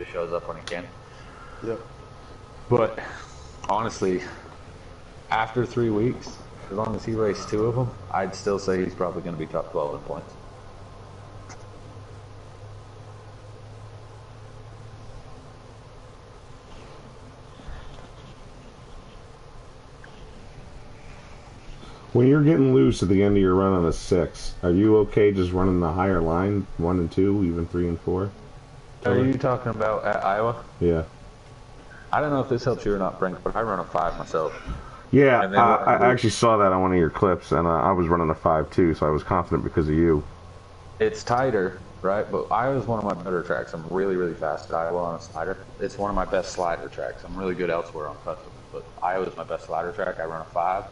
just shows up when he can. Yep. But honestly, after 3 weeks, as long as he raced 2 of them, I'd still say he's probably going to be top 12 in points. When you're getting loose at the end of your run on a 6, are you okay just running the higher line, 1 and 2, even 3 and 4? Are you talking about at Iowa? Yeah. I don't know if this helps you or not, Brink, but I run a 5 myself. Yeah, I actually saw that on one of your clips, and I was running a 5 too, so I was confident because of you. It's tighter, right? But Iowa's one of my better tracks. I'm really, really fast at Iowa on a slider. It's one of my best slider tracks. I'm really good elsewhere on custom, but Iowa's my best slider track. I run a 5.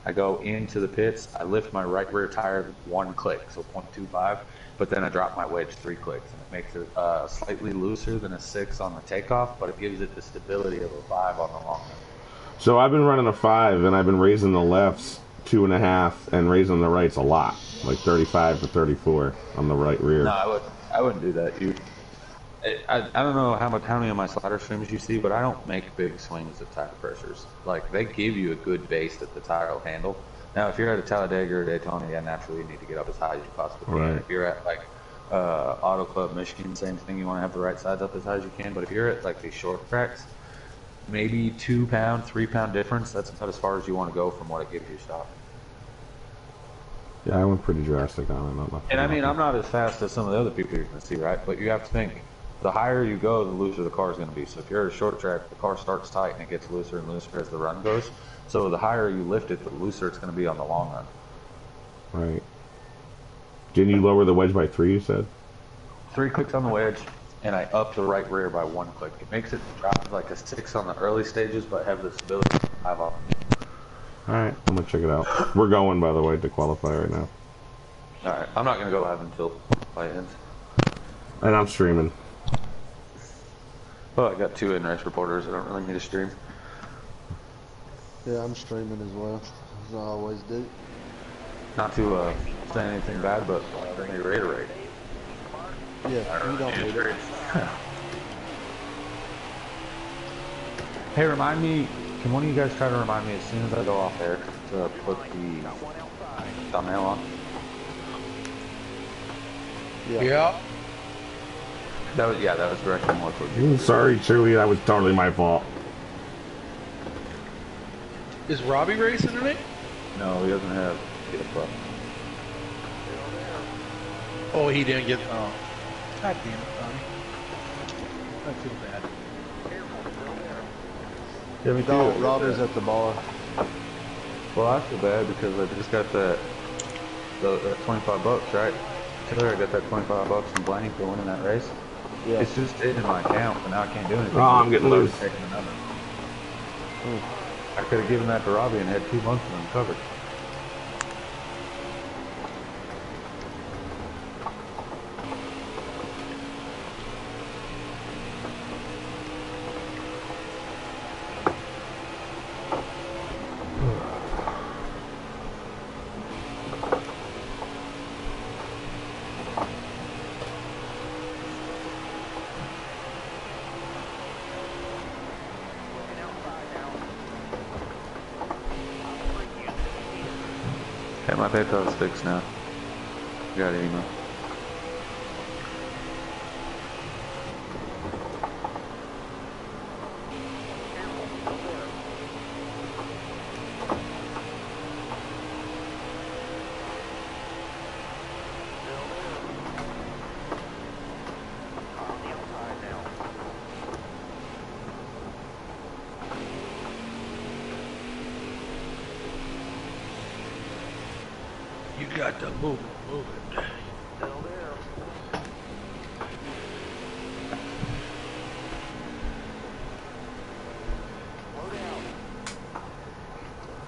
I go into the pits. I lift my right rear tire 1 click, so 0.25, but then I drop my wedge 3 clicks, and it makes it slightly looser than a 6 on the takeoff, but it gives it the stability of a 5 on the long run. So I've been running a 5, and I've been raising the lefts 2.5 and raising the rights a lot, like 35 to 34 on the right rear. No, I wouldn't do that. I don't know how many of my slider streams you see, but I don't make big swings at tire pressures. Like, they give you a good base that the tire will handle. Now, if you're at a Talladega or Daytona, yeah, naturally you need to get up as high as you possibly can. Right. If you're at like Auto Club Michigan, same thing. You want to have the right sides up as high as you can. But if you're at like these short tracks, maybe 2 pound, 3 pound difference. That's about as far as you want to go from what it gives you stock. Yeah, I went pretty drastic on it. And I mean, I'm not as fast as some of the other people you're going to see, right? But you have to think, the higher you go, the looser the car is going to be. So if you're at a short track, the car starts tight and it gets looser and looser as the run goes. So the higher you lift it, the looser it's going to be on the long run. Right. Didn't you lower the wedge by 3, you said? 3 clicks on the wedge, and I up the right rear by 1 click. It makes it drop like a 6 on the early stages, but have the stability of a 5 on. Alright, I'm going to check it out. We're going, by the way, to qualify right now. Alright, I'm not going to go live until play ends. And I'm streaming. Well, I got 2 in-race reporters. I don't really need to stream. Yeah, I'm streaming as well, as I always do. Not to say anything bad, but let me reiterate. Yeah, you don't need it. Hey, remind me, can one of you guys try to remind me as soon as I go off air to put the thumbnail on? Yeah. That was directly more towards you. Sorry, Chewie, that was totally my fault. Is Robbie racing tonight? No, he doesn't have get a club. Oh, he didn't get. Oh, God damn it, Tommy. I feel bad. Yeah, me No, too. Robbie's at the bar. Well, I feel bad because I just got that 25 bucks, right? Taylor, I got that 25 bucks from Blank for winning that race. Yeah. It's just sitting in my account, and now I can't do anything. Oh, I'm getting loose. I could have given that to Robbie and had 2 months of them covered. Hey, my PayPal's fixed now. You got an email. You got to move it.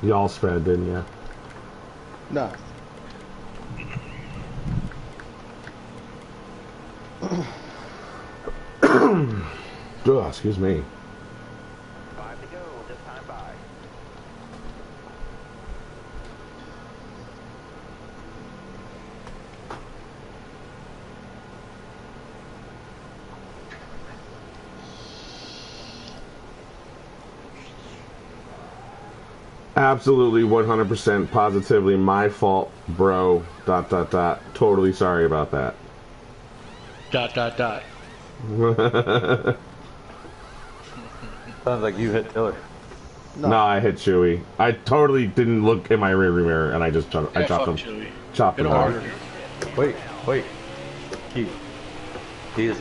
Y'all sped, didn't you? No. Ugh, excuse me. 5 to go, this time by. Absolutely 100% positively my fault, bro. ... Totally sorry about that. ... Sounds like you hit Tiller. No, I hit Chewy. I totally didn't look in my rearview mirror, and I just chopped him. Chewy. Chopped him out. Wait. He's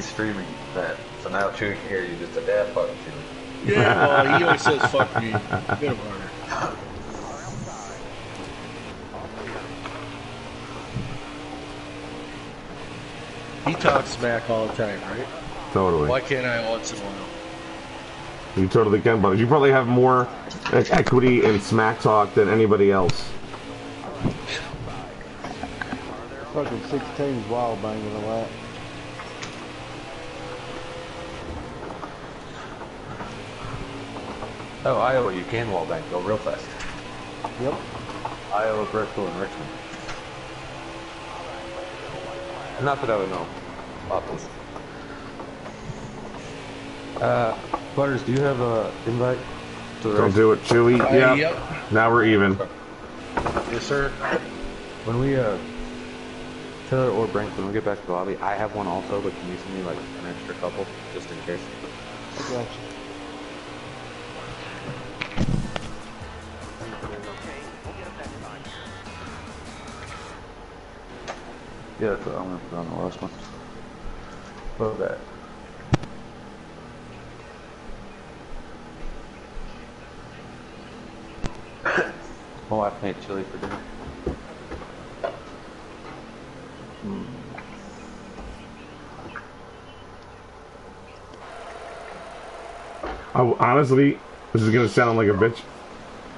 streaming that, so now Chewy can hear you just a dad fuck Chewy. Yeah, well, he always says fuck me. Get him harder. He talks smack all the time, right? Totally. Why can't I once in a while? You totally can, but you probably have more equity in smack talk than anybody else. Fucking 16's wild banging a lap. Oh, Iowa, you can wall bank, go real fast. Yep. Iowa, Bristol, and Richmond. Not that I would know about this. Butters, do you have a invite to the Don't race? do it, Chewy. Yep. Yep. Now we're even. Yes, sir. When we, Taylor or Brink, when we get back to the lobby, I have one also, but can you send me like an extra couple, just in case? I got you. Okay, we'll get him next time. Yeah, that's what I'm gonna put on the last one. Love that. My wife made chili for dinner. Honestly, this is gonna sound like a bitch,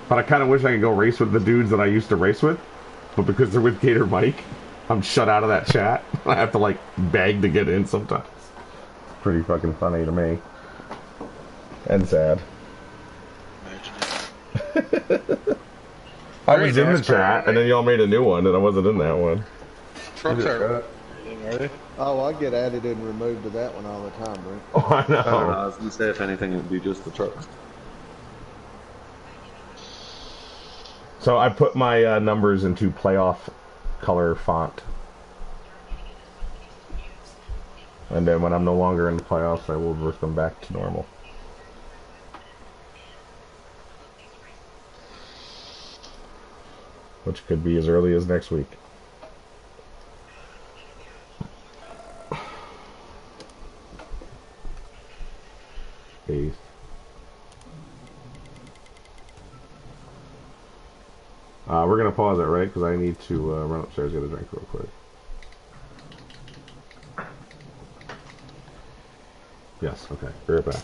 but I kind of wish I could go race with the dudes that I used to race with, but because they're with Gator Mike, I'm shut out of that chat. I have to like beg to get in sometimes. Pretty fucking funny to me. And sad. I was in the chat, and then y'all made a new one, and I wasn't in that one. Trucks are they? Oh, I get added and removed to that one all the time, bro. Oh, I know. I was gonna say, if anything, it would be just the trucks. So I put my numbers into playoff color font. And then when I'm no longer in the playoffs, I will revert them back to normal. Which could be as early as next week. Peace. We're going to pause it, right? Because I need to run upstairs and get a drink real quick. Yes, okay. Be right back.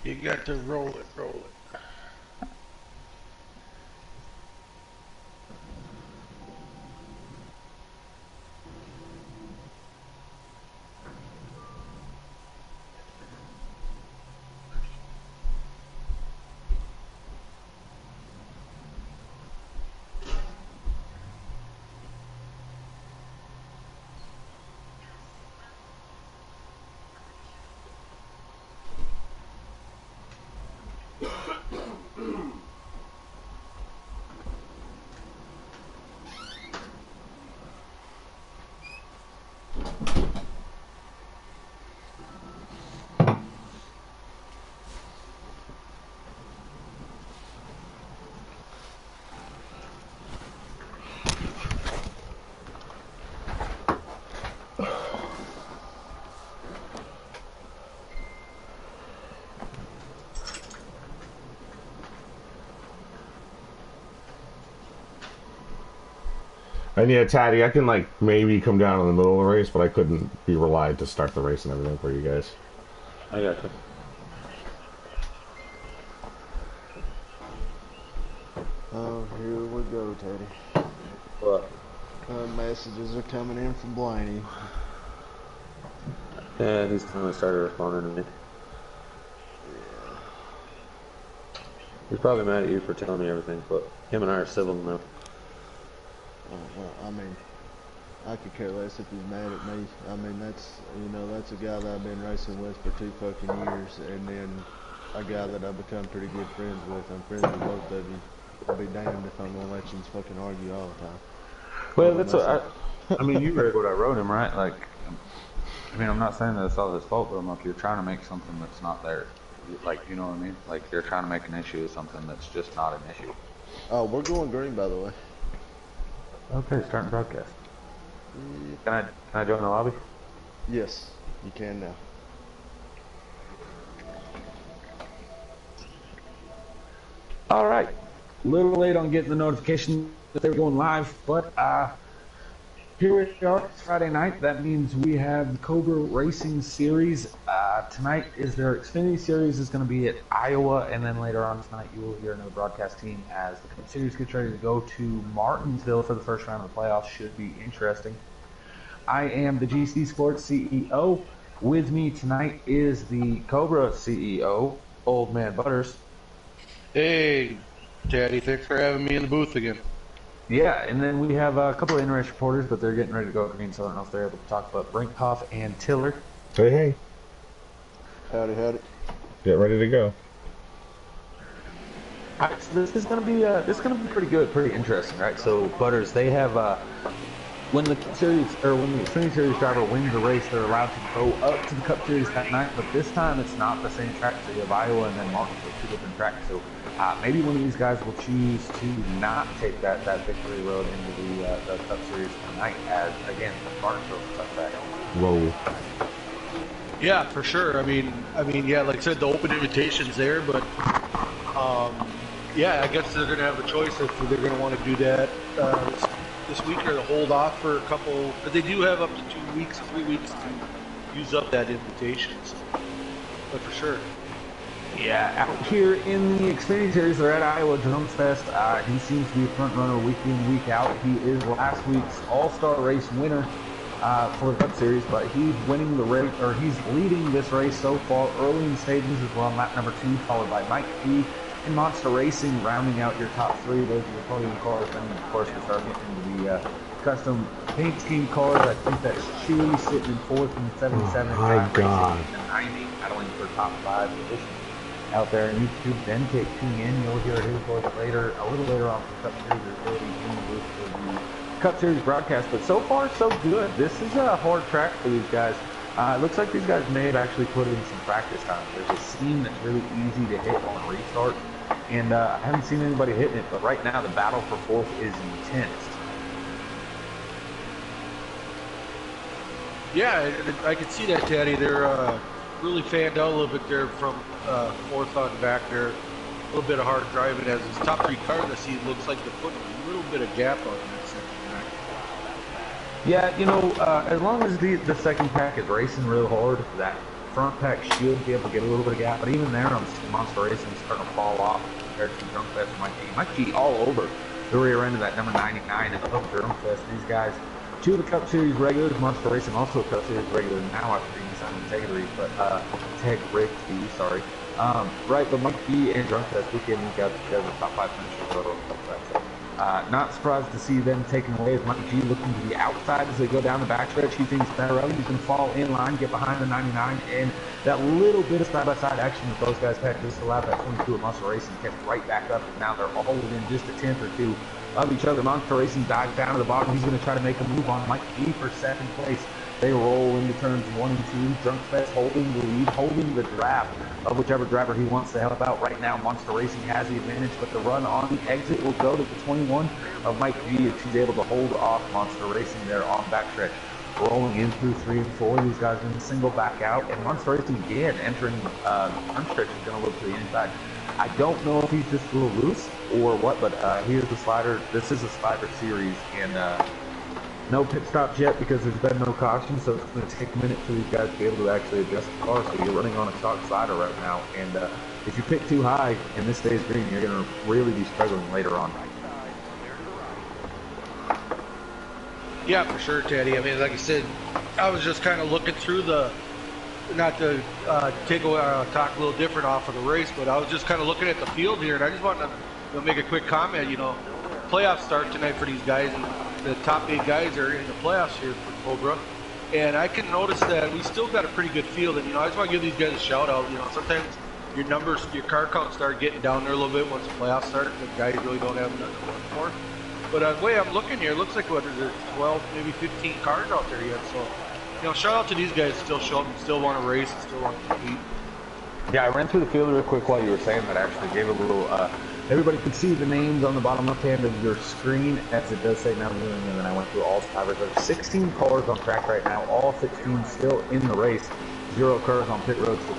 You got to roll it. And yeah, Taddy, I can like maybe come down in the middle of the race, but I couldn't be relied to start the race and everything for you guys. I got you. Oh, here we go, Teddy. What? Messages are coming in from Blaney. Yeah, he's finally started responding to me. He's probably mad at you for telling me everything, but him and I are civil now. Oh, well, I mean, I could care less if he's mad at me. I mean, that's, you know, that's a guy that I've been racing with for 2 fucking years, and then a guy that I've become pretty good friends with. I'm friends with both of you. I'll be damned if I'm gonna let you fucking argue all the time. Well, Hold on, that's that's what I mean, you read what I wrote him, right? Like, I mean, I'm not saying that it's all his fault, but I'm like, you're trying to make something that's not there. Like, you know what I mean? Like, you're trying to make an issue of something that's just not an issue. Oh, we're going green, by the way. Okay, starting broadcast. Yeah. Can I join the lobby? Yes, you can now. All right. A little late on getting the notification that they were going live, but here we are. It's Friday night. That means we have the Cobra Racing Series. Tonight is their Xfinity Series is going to be at Iowa, and then later on tonight you will hear another broadcast team as the Cup Series gets ready to go to Martinsville for the first round of the playoffs. Should be interesting. I am the GC Sports CEO. With me tonight is the Cobra CEO, Old Man Butters. Hey, Daddy, thanks for having me in the booth again. Yeah, and then we have a couple of interest reporters, but they're getting ready to go green, so I don't know if they're able to talk about Brinkhoff and Tiller. Hey, hey. Howdy, howdy. Get ready to go. All right, so this is gonna be pretty good, pretty interesting, right? So Butters, they have when the series or when the Xfinity Series driver wins a race, they're allowed to go up to the Cup Series that night, but this time it's not the same track. So you have Iowa and then Martinsville, 2 different tracks. So maybe one of these guys will choose to not take that victory road into the Cup Series tonight, as again Martinsville's a tough track. Whoa. Yeah, for sure. I mean, yeah, like I said, the open invitation's there, but yeah, I guess they're going to have a choice if they're going to want to do that this week or to hold off for a couple. But they do have up to 2 weeks, 3 weeks to use up that invitation. So, but for sure. Yeah, out here in the Xfinity Series, they're at Iowa Drums Fest. He seems to be a front runner week in, week out. He is last week's All-Star race winner for the Cup Series, but he's winning the race, or he's leading this race so far early in the stages as well. Lap number 2, followed by Mike P. and Monster Racing, rounding out your top 3. Those are your podium cars. And of course, we start getting into the custom paint scheme cars. I think that's Chewy sitting in 4th and 77. Oh my God. Racing in 90, battling for top 5 positions out there on YouTube. Then tune in. You'll hear his voice later, a little later on for the Cup Series. Or in the booth for the Cup Series broadcast. But so far, so good. This is a hard track for these guys. It looks like these guys may have actually put in some practice time. There's a seam that's really easy to hit on restart, and I haven't seen anybody hitting it. But right now, the battle for 4th is intense. Yeah, I can see that, Taddy. They're really fanned out a little bit there from 4th on back there. A little bit of hard driving as his top 3 cars. I see it looks like they're putting a little bit of gap on that second track. Yeah, you know, as long as the second pack is racing real hard, that front pack should be able to get a little bit of gap. But even there, I'm seeing Monster Racing starting to fall off compared to Drunk Fest and Mike G all over the rear end of that number 99 of Drunk Fest. These guys, 2 of the Cup Series regulars, Monster Racing also a Cup Series regular now after being signed Integrity, sorry. Right, but Mike G and Drunk Fest weekend, week out, these guys are top 5 finishers over. Not surprised to see them taken away as Mike G looking to the outside as they go down the backstretch. He thinks better of it. He's going to fall in line, get behind the 99, and that little bit of side-by-side action that those guys had just allowed that 22 of Monster Racing kept right back up, and now they're all within just a 10th or 2 of each other. Monster Racing dives down to the bottom. He's going to try to make a move on Mike G for 2nd place. They roll into turns 1 and 2. Drunk Fest holding the lead, holding the draft of whichever driver he wants to help out. Right now, Monster Racing has the advantage, but the run on the exit will go to the 21 of Mike G if she's able to hold off Monster Racing there on backstretch. Rolling in through 3 and 4, these guys are going to single back out, and Monster Racing again entering the front stretch is going to look to the inside. I don't know if he's just a little loose or what, but here's the slider. This is a slider series, and no pit stops yet because there's been no caution, so it's going to take a minute for these guys to be able to actually adjust the car. So you're running on a stock slider right now, and if you pick too high and this stays green, you're going to really be struggling later on. Yeah, for sure, Teddy. I mean, like I said, I was just kind of looking through the not to talk a little different off of the race, but I was just kind of looking at the field here, and I just wanted to make a quick comment. You know, playoffs start tonight for these guys, and the top 8 guys are in the playoffs here for Cobra. And I can notice that we still got a pretty good field, and you know, I just want to give these guys a shout out. You know, sometimes your numbers, your car count start getting down there a little bit once the playoffs start. The guys really don't have nothing to work for. But the way I'm looking here, it looks like what is there 12, maybe 15 cars out there yet. So, you know, shout out to these guys still showing, still want to race, and still want to compete. Yeah, I ran through the field real quick while you were saying that. Actually, gave a little. Everybody could see the names on the bottom left hand of your screen, as it does say now doing, and then I went through all drivers. There's 16 cars on track right now, all 16 still in the race. 0 cars on pit road. So,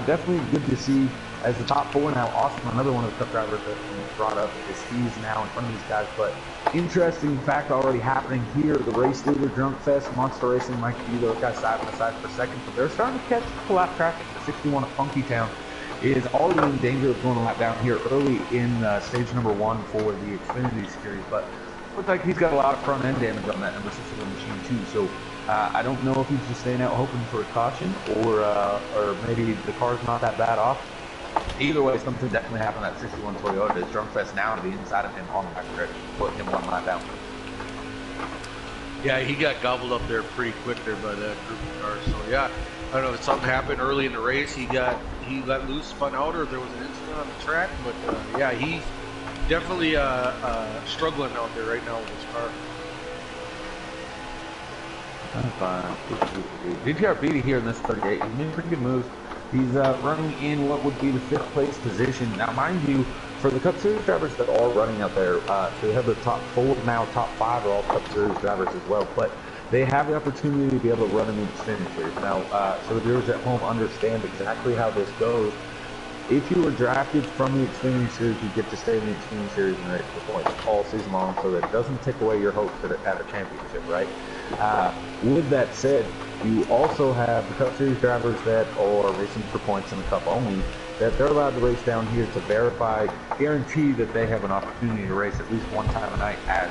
definitely good to see. As the top 4 now, Austin, another one of the Cup drivers that brought up, is he's now in front of these guys. But interesting fact already happening here: the race leader, Drunk Fest, Monster Racing, Mike G, those guys side by side for second. But they're starting to catch the lap traffic. The 61 of Funky Town is already in danger of going a lap down here early in stage number 1 for the Xfinity series. But looks like he's got a lot of front end damage on that number 61 machine too. So I don't know if he's just staying out hoping for a caution, or maybe the car's not that bad off. Either way, something definitely happened at 61 Toyota. Is Drunk Fest now to be inside of him on the back stretch, put him 1 lap down. Yeah, he got gobbled up there pretty quick there by that group of cars. So yeah, I don't know if something happened early in the race. He let loose, spun out, or there was an incident on the track. But yeah, he's definitely struggling out there right now with his car. I'm fine. DTR Beatty here in this 38. He's made pretty good moves. He's running in what would be the 5th place position. Now, mind you, for the Cup Series drivers that are running out there, so you have the top 4 now, top 5 are all Cup Series drivers as well. But they have the opportunity to be able to run in the Xfinity Series. Now, so the viewers at home understand exactly how this goes. If you were drafted from the Xfinity Series, you get to stay in the Xfinity Series and race for points all season long, so that it doesn't take away your hopes at a championship, right? With that said, you also have the Cup Series drivers that are racing for points in the Cup only, that they're allowed to race down here to verify, guarantee that they have an opportunity to race at least 1 time a night. As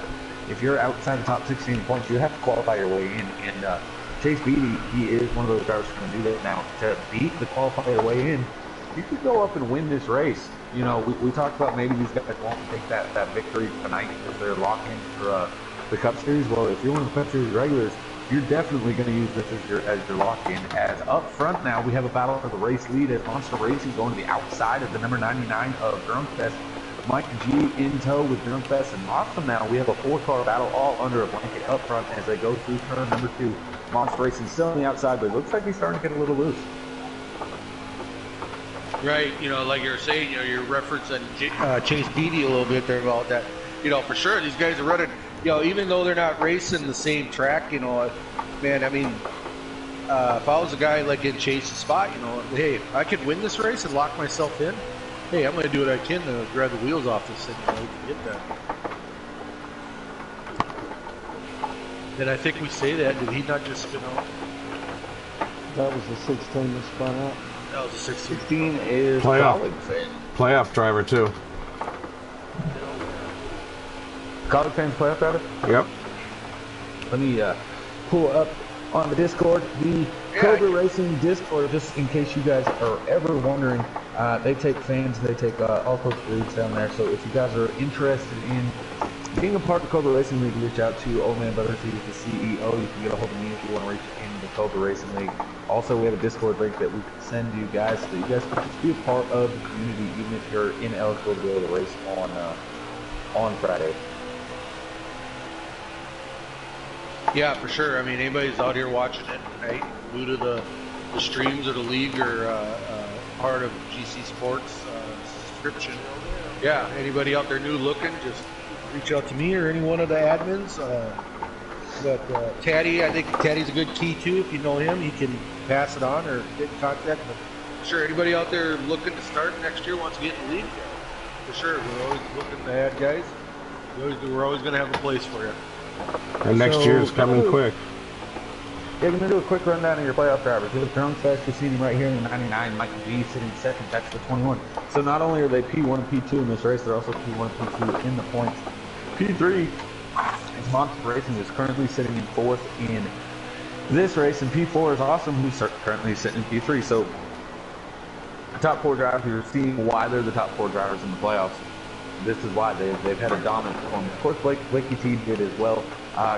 if you're outside the top 16 points, you have to qualify your way in. And Chase Beatty, he is one of those drivers who's going to do that. Now, to beat the qualify your way in, you could go up and win this race. You know, we talked about maybe these guys won't take that victory tonight because they're locked in for the Cup Series. Well, if you're one of the Cup Series regulars, you're definitely going to use this as your lock-in. As up front now, we have a battle for the race lead as Monster Racing going to the outside of the number 99 of Drunk Fest. Mike G in tow with Drunk Fest and Awesome. Now we have a 4-car battle all under a blanket up front as they go through turn number 2. Monster Racing still on the outside, but it looks like he's starting to get a little loose. Right, you know, like you're saying, you know, you're referencing Chase Beatty a little bit there about that. You know, for sure, these guys are running, you know, even though they're not racing the same track, you know, man, I mean, if I was a guy like in Chase's spot, you know, hey, I could win this race and lock myself in. Hey, I'm going to do what I can to grab the wheels off this thing, you know, to get that. And I think we say that. Did he not just spin out? That was the 16 that spun out. That was a 16. 16 is playoff driver too. College fans playoff driver? Yep. Let me pull up on the Discord. The Cobra Racing Discord, just in case you guys are ever wondering, they take fans, they take all sorts of leagues down there. So if you guys are interested in being a part of the Cobra Racing League, reach out to Old Man Brother, he's the CEO. You can get a hold of me if you want to reach in the Cobra Racing League. Also, we have a Discord link that we can send you guys, so you guys can just be a part of the community, even if you're ineligible to be able to race on Friday. Yeah, for sure. I mean, anybody's out here watching it tonight, new to the streams or the league or part of GC Sports subscription. Yeah, anybody out there new looking, just reach out to me or any one of the admins. But Taddy, I think Taddy's a good key too. If you know him, he can pass it on or get in contact. But sure, anybody out there looking to start next year wants to get in the league, for sure. We're always looking to add guys. We're always going to have a place for you. And next year's coming quick. Yeah, I'm going to do a quick rundown of your playoff drivers. You have Drunk Fest, you've seen him right here in the 99, Mike G sitting second, that's the 21. So not only are they P1 and P2 in this race, they're also P1 and P2 in the points. P3 is Monster Racing, is currently sitting in 4th in this race in P4 is awesome. Who's currently sitting in P3. So the top 4 drivers, you're seeing why they're the top 4 drivers in the playoffs. This is why they've had a dominant performance. Of course, Blakey T did as well.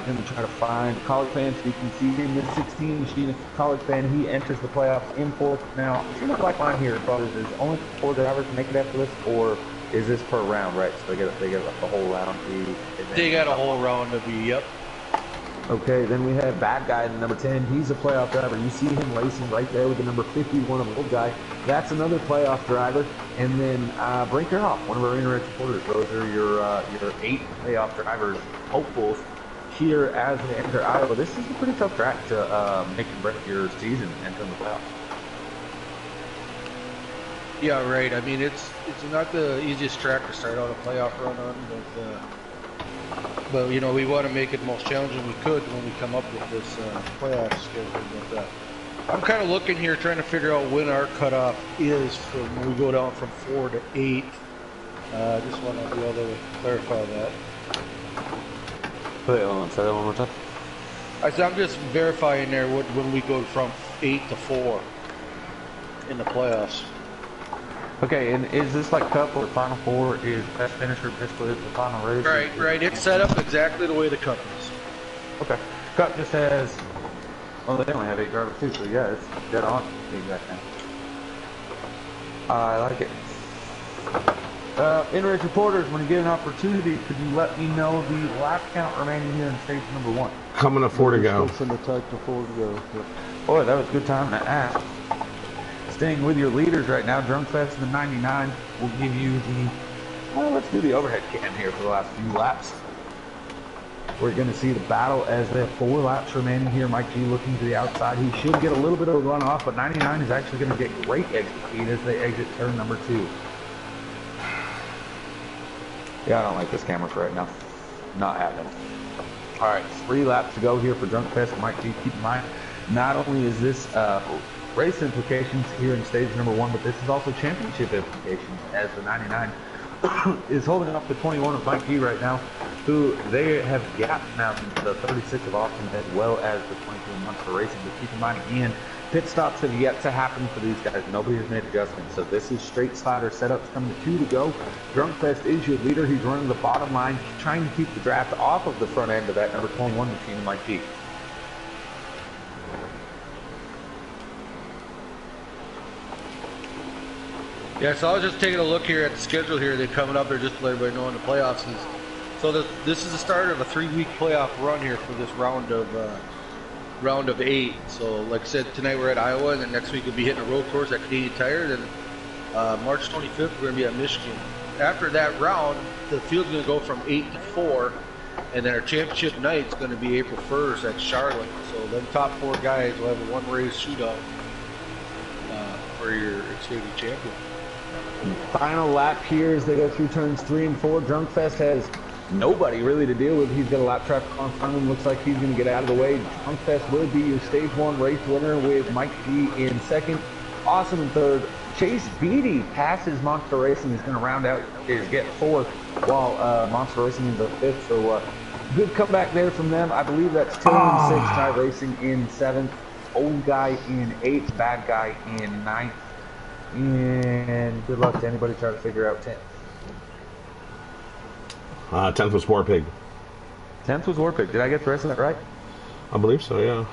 Going to try to find college fans. So you can see in this 16 machine, a college fan, he enters the playoffs in 4th. Now, it seems like line here, brothers, is only 4 drivers make it after this, or is this per round, right? So they get like the whole round. They got a whole round of you, yep. Okay, then we have Bad Guy in number 10. He's a playoff driver. You see him racing right there with the number 51 of Old Guy. That's another playoff driver. And then Brinkerhoff, one of our internet supporters. Those are your 8 playoff drivers, hopefuls here as they enter Iowa. This is a pretty tough track to make and break your season entering the playoffs. Yeah, right. I mean, it's not the easiest track to start out a playoff run on, but you know, we want to make it the most challenging we could when we come up with this playoff schedule. But I'm kind of looking here, trying to figure out when our cutoff is from when we go down from 4 to 8. Just want to be able to clarify that. Wait, hold on, say that one more time. I'm just verifying there when we go from 8 to 4 in the playoffs. Okay, and is this like Cup or Final Four is best finisher, basically the final race? Right. It's set up exactly the way the Cup is. Okay. Cup just has, well, they only have 8 drivers too, so yeah, it's dead on the exact thing. I like it. In-race reporters, when you get an opportunity, could you let me know the lap count remaining here in stage number 1? Coming to 4 to go. From the take to 4 to go. Yep. Boy, that was a good time to ask. Staying with your leaders right now, Drunkfest in the 99 will give you the, well, let's do the overhead cam here for the last few laps. We're going to see the battle as they have 4 laps remaining here. Mike G looking to the outside. He should get a little bit of a run off, but 99 is actually going to get great exit speed as they exit turn number 2. Yeah, I don't like this camera for right now. Not happening. All right, 3 laps to go here for Drunkfest. Mike G, keep in mind, not only is this race implications here in stage number 1, but this is also championship implications as the 99 is holding up the 21 of Mike G right now, who they have gapped now into the 36 of Austin as well as the 22 of Munster Racing. But keep in mind, again, pit stops have yet to happen for these guys. Nobody has made adjustments. So this is straight slider setups coming to 2 to go. Drunkfest is your leader. He's running the bottom line, trying to keep the draft off of the front end of that number 21 machine of Mike G. Yeah, so I was just taking a look here at the schedule here. They're coming up there just to let everybody know in the playoffs. So this is the start of a 3-week playoff run here for this round of 8. So like I said, tonight we're at Iowa, and then next week we'll be hitting a road course at Canadian Tire. Then March 25th we're going to be at Michigan. After that round, the field's going to go from 8 to 4, and then our championship night's going to be April 1st at Charlotte. So them top 4 guys will have a 1-race shootout for your Xfinity champion. Final lap here as they go through turns 3 and 4. Drunkfest has nobody really to deal with. He's got a lap traffic on front of him. Looks like he's going to get out of the way. Drunkfest will be your stage 1 race winner with Mike G in 2nd. Awesome in 3rd. Chase Beatty passes Monster Racing. He's going to round out his get 4th, while Monster Racing is the 5th. So good comeback there from them. I believe that's Tiller in 6th, Ty Racing in 7th, Old Guy in 8th, Bad Guy in 9th. And good luck to anybody trying to figure out 10th. 10th was War Pig. 10th was Warpig. Did I get the rest of that right? I believe so, yeah.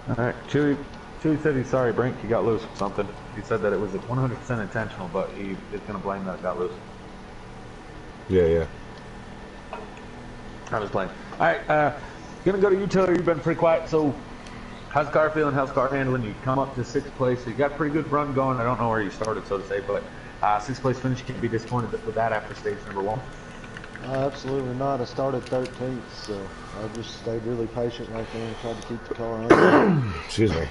All right. Chewy said he's sorry, Brink. He got loose with something. He said that it was 100% intentional, but he is going to blame that it got loose. Yeah. I was playing. All right. Going to go to you, Taylor. You've been pretty quiet. So how's the car feeling? How's the car handling? You come up to 6th place. So you got a pretty good run going. I don't know where you started, so to say, but 6th place finish. You can't be disappointed with that after stage number 1. Absolutely not. I started 13th, so I just stayed really patient right there and tried to keep the car on. Excuse me.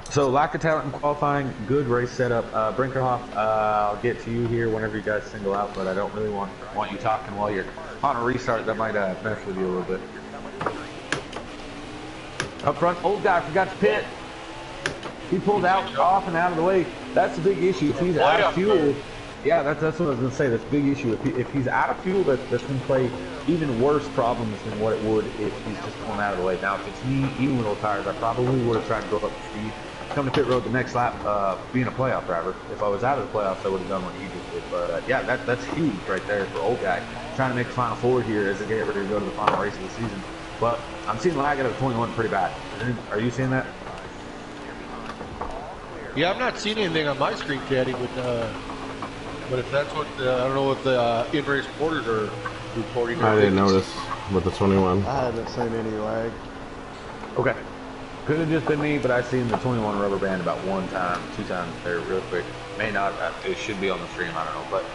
So lack of talent in qualifying, good race setup. Brinkerhoff, I'll get to you here whenever you guys single out, but I don't really want you talking while you're on a restart. That might mess with you a little bit. Up front, Old Guy forgot to pit. He pulled out, off and out of the way. That's the big issue. If he's out of fuel, Yeah, that's what I was gonna say. That's a big issue. If he's out of fuel, that's gonna play even worse problems than what it would if he's just pulling out of the way. Now, if it's me, even with old tires, I probably would have tried to go up to speed, come to pit road the next lap, being a playoff driver. If I was out of the playoffs, I would have done what he just did. But yeah, that's huge right there for old guy trying to make the final four here as they get ready to go to the final race of the season. But I'm seeing lag out of 21 pretty bad. Are you seeing that? Yeah, I'm not seeing anything on my screen, Caddy, but if that's what, I don't know what the in-race reporters are reporting. I didn't notice with the 21. I haven't seen any lag. Okay. Could have just been me, but I seen the 21 rubber band about 1 time, 2 times there real quick. May not, it should be on the stream, I don't know. But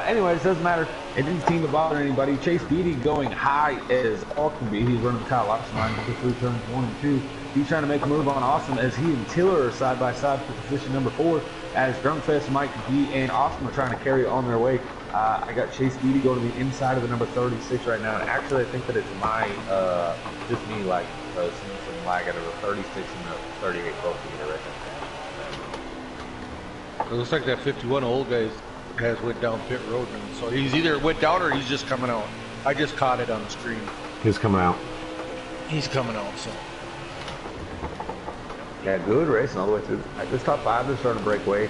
anyways, doesn't matter. It didn't seem to bother anybody. Chase Beatty going high as all can be. He's running the Kyle Larson line through turns 1 and 2. He's trying to make a move on Austin as he and Tiller are side by side for position number 4. As Drunkfest, Mike B, and Austin are trying to carry on their way. I got Chase Beatty going to the inside of the number 36 right now. And actually, I think that it's my, just me, like, seeing some lag out of the 36 and the 38 both together right now. It looks like that 51 old guy has went down pit road, and so he's either went down or he's just coming out. I just caught it on the screen. He's coming out. He's coming out, so. Yeah, good racing all the way through. This top 5 is starting to break away.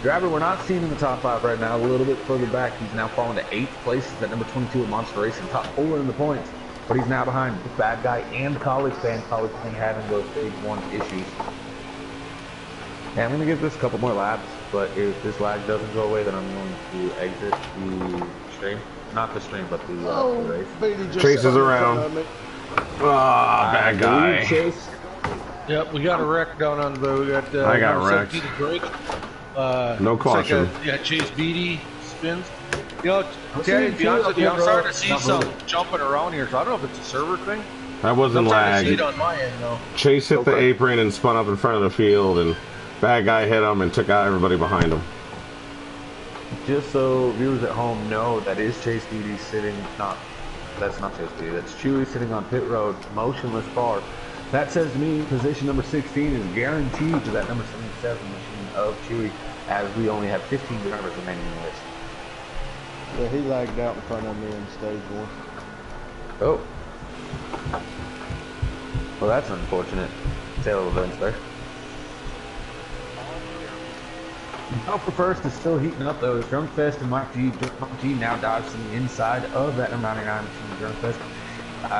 Driver we're not seeing in the top 5 right now, a little bit further back. He's now falling to 8th place at number 22 at Monster Racing, top 4 in the points. But he's now behind the bad guy and College Fan. College Fan having those big 1 issues. Yeah, I'm going to give this a couple more laps, but if this lag doesn't go away, then I'm going to exit the stream. Not the stream, but the race. Beatty just Chases around. Ah, bad guy. Chase. Yep, we got a wreck down on the. We got. I got number wrecked. 17 Drake. No caution. Yeah, Chase Beatty spins. You know, Terry, to be honest with you, I'm starting to see some jumping around here, so I don't know if it's a server thing. That wasn't I'm starting to see lag. it on my end, though. Chase hit the apron and spun up in front of the field, and bad guy hit him and took out everybody behind him. Just so viewers at home know, that is Chase Beatty sitting, that's not Chase Beatty, that's Chewy sitting on pit road, motionless bar. That says to me, position number 16 is guaranteed to that number 77 machine of Chewy, as we only have 15 drivers remaining in the race. Yeah, he lagged out in front of me in stage 1. Oh. Well, that's an unfortunate tail of events there. Alpha first is still heating up though. Drunkfest and Mike G now dives to the inside of that number 99 machine Drunkfest.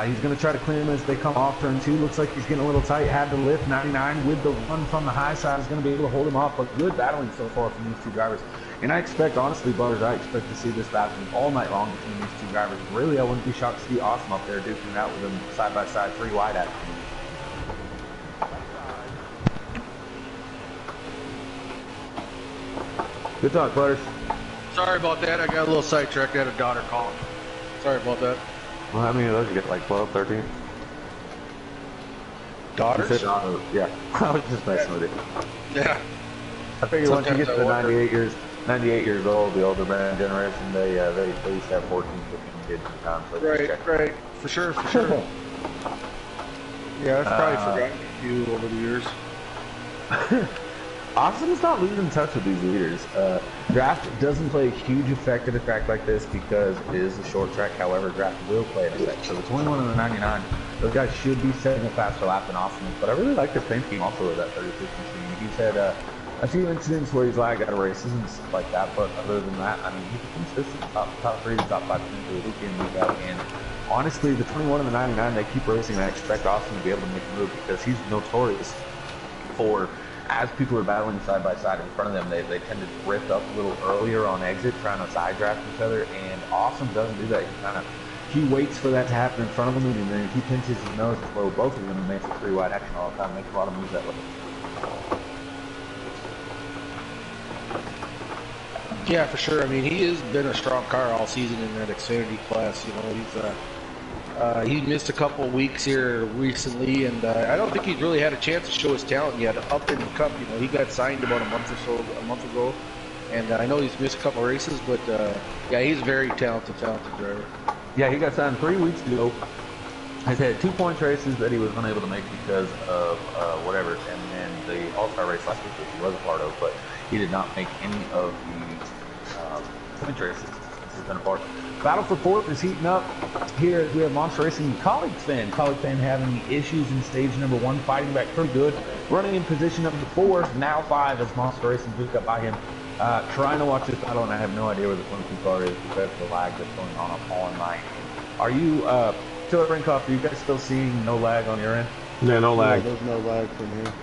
He's going to try to clear him as they come off turn 2. Looks like he's getting a little tight. Had to lift 99 with the one from the high side. Is going to be able to hold him off. But good battling so far from these 2 drivers. And I expect, honestly, Butters, I expect to see this battling all night long between these 2 drivers. Really, I wouldn't be shocked to see Awesome up there duking it out with them side by side, 3 wide at him. Good talk, Butters. Sorry about that. I got a little sidetracked. I had a daughter calling. Sorry about that. Well, how many of those you get? Like 12, 13? Daughters? Yeah. I was just messing with it. Yeah. I figure once you Sometimes get to I the wonder. 98 years old, the older man generation, they used to have 14, 15 kids at the time. So Right. For sure. Yeah, I've probably forgotten a few over the years. Awesome's not losing touch with these leaders. Draft doesn't play a huge effect at a track like this because it is a short track. However, draft will play an effect. So the 21 and the 99, those guys should be setting a faster lap than Awesome. But I really like the thinking also of that 36 machine. He's had a few incidents where he's lagged out of races and stuff like that. But other than that, I mean, he's consistent. Top 3 to top 5 week in, week out. And honestly, the 21 and the 99, they keep racing. And I expect Awesome to be able to make a move because he's notorious for, as people are battling side by side in front of them, they tend to drift up a little earlier on exit, trying to side draft each other, and Awesome doesn't do that. He waits for that to happen in front of him, and then he pinches his nose to slow both of them and makes a 3 wide action all the time, makes a lot of moves that way. Yeah, for sure. I mean, he has been a strong car all season in that Xfinity class. You know, he missed a couple of weeks here recently, and I don't think he's really had a chance to show his talent yet up in the Cup. You know, he got signed about a month ago, and I know he's missed a couple of races, but yeah, he's a very talented driver. Yeah, he got signed 3 weeks ago. He's had 2 points races that he was unable to make because of whatever, and then the All-Star race last week, which he was a part of, but he did not make any of the point races. This has been a part. Battle for fourth is heating up. Here we have Monster Racing Colleague Fan. Colleague Fan having issues in stage number 1, fighting back pretty good. Running in position number 4, now 5 as Monster Racing just got by him. Trying to watch this battle, and I have no idea where the 22 car is because of the lag that's going on online. Are you, Tiller Brinkhoff, are you guys still seeing no lag on your end? Yeah, no lag. Yeah, there's no lag from here.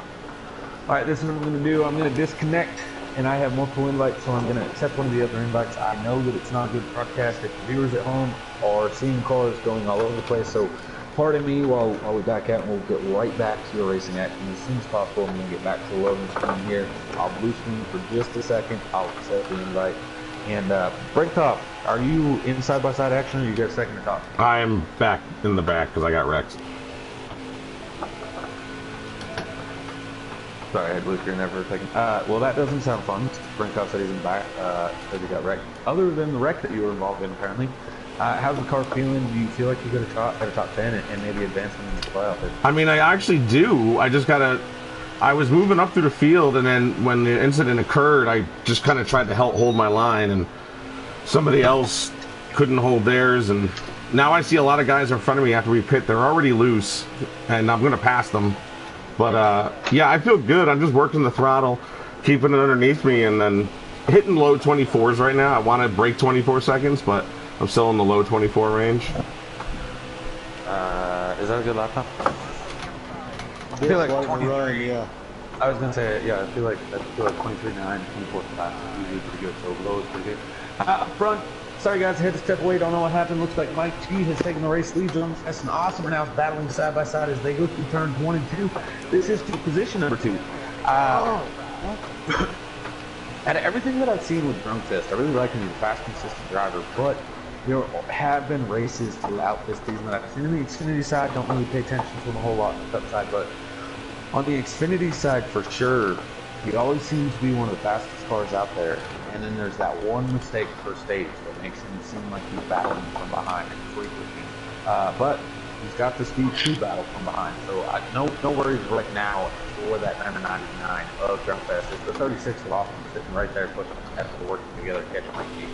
Alright, this is what I'm going to do. I'm going to disconnect, and I have multiple invites, so I'm going to accept one of the other invites. I know that it's not a good broadcast if the viewers at home are seeing cars going all over the place, so pardon me while we back out, and we'll get right back to the racing action as soon as possible. I'm going to get back to the loading screen here. I'll blue screen for just a second. I'll accept the invite. And Bricktop, are you in side-by-side action, or you got a second to talk? I am back in the back because I got wrecked. Sorry, I had blue screen there for a second. Well, that doesn't sound fun. Bricktop said he's in the back because he got wrecked. Other than the wreck that you were involved in, apparently, how's the car feeling? Do you feel like you got a shot at a top 10 and maybe advancing in the playoff? I mean, I actually do. I just gotta. I was moving up through the field, and then when the incident occurred, I just kind of tried to hold my line, and somebody else couldn't hold theirs, and now I see a lot of guys in front of me after we pit. They're already loose, and I'm gonna pass them. But yeah, I feel good. I'm just working the throttle, keeping it underneath me, and then hitting low 24s right now. I want to break 24 seconds, but I'm still in the low 24 range. Is that a good laptop? I feel like 23. Yeah. I was gonna say, yeah. I feel like 23.9, 24.5 is usually pretty good. So low is pretty good. Up front, sorry guys, I had to step away. Don't know what happened. Looks like Mike G has taken the race lead. That's an awesome house battling side by side as they go through turns 1 and 2. This is to position number 2. Out of everything that I've seen with Drunk Fest, I really like him. He's a fast, consistent driver, but there have been races throughout this season that I've seen on the Xfinity side. Don't really pay attention to him a whole lot on the Cup side, but on the Xfinity side, for sure, he always seems to be one of the fastest cars out there. And then there's that one mistake per stage that makes him seem like he's battling from behind frequently. But he's got the speed to battle from behind. So no worries right now for that number 99 of Drumfest. It's the 36 of Austin sitting right there, putting effort working together to catch my key.